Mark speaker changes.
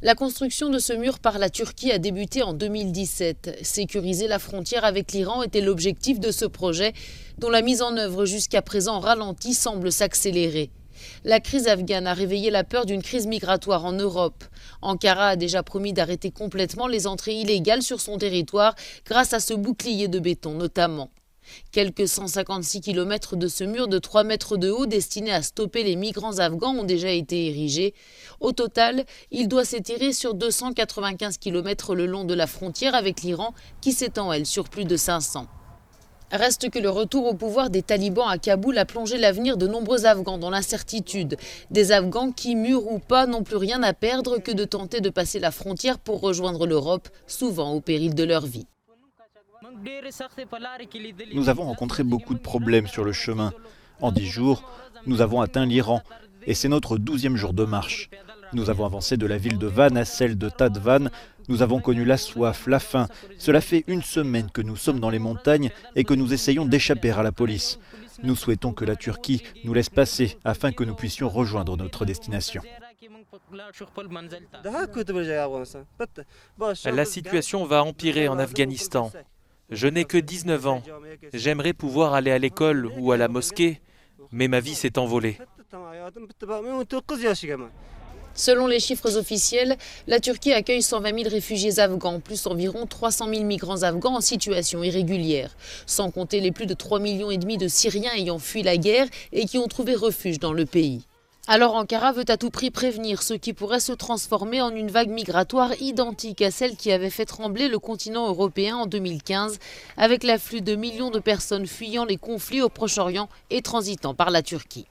Speaker 1: La construction de ce mur par la Turquie a débuté en 2017. Sécuriser la frontière avec l'Iran était l'objectif de ce projet, dont la mise en œuvre jusqu'à présent ralentie semble s'accélérer. La crise afghane a réveillé la peur d'une crise migratoire en Europe. Ankara a déjà promis d'arrêter complètement les entrées illégales sur son territoire grâce à ce bouclier de béton notamment. Quelques 156 km de ce mur de 3 mètres de haut destiné à stopper les migrants afghans ont déjà été érigés. Au total, il doit s'étirer sur 295 km le long de la frontière avec l'Iran qui s'étend, elle, sur plus de 500. Reste que le retour au pouvoir des talibans à Kaboul a plongé l'avenir de nombreux Afghans dans l'incertitude. Des Afghans qui, mûrs ou pas, n'ont plus rien à perdre que de tenter de passer la frontière pour rejoindre l'Europe, souvent au péril de leur vie.
Speaker 2: Nous avons rencontré beaucoup de problèmes sur le chemin. En 10 jours, nous avons atteint l'Iran et c'est notre 12e jour de marche. Nous avons avancé de la ville de Van à celle de Tadvan. Nous avons connu la soif, la faim. Cela fait 1 semaine que nous sommes dans les montagnes et que nous essayons d'échapper à la police. Nous souhaitons que la Turquie nous laisse passer afin que nous puissions rejoindre notre destination.
Speaker 3: La situation va empirer en Afghanistan. Je n'ai que 19 ans. J'aimerais pouvoir aller à l'école ou à la mosquée, mais ma vie s'est envolée.
Speaker 1: Selon les chiffres officiels, la Turquie accueille 120 000 réfugiés afghans, plus environ 300 000 migrants afghans en situation irrégulière, sans compter les plus de 3,5 millions de Syriens ayant fui la guerre et qui ont trouvé refuge dans le pays. Alors Ankara veut à tout prix prévenir ce qui pourrait se transformer en une vague migratoire identique à celle qui avait fait trembler le continent européen en 2015, avec l'afflux de millions de personnes fuyant les conflits au Proche-Orient et transitant par la Turquie.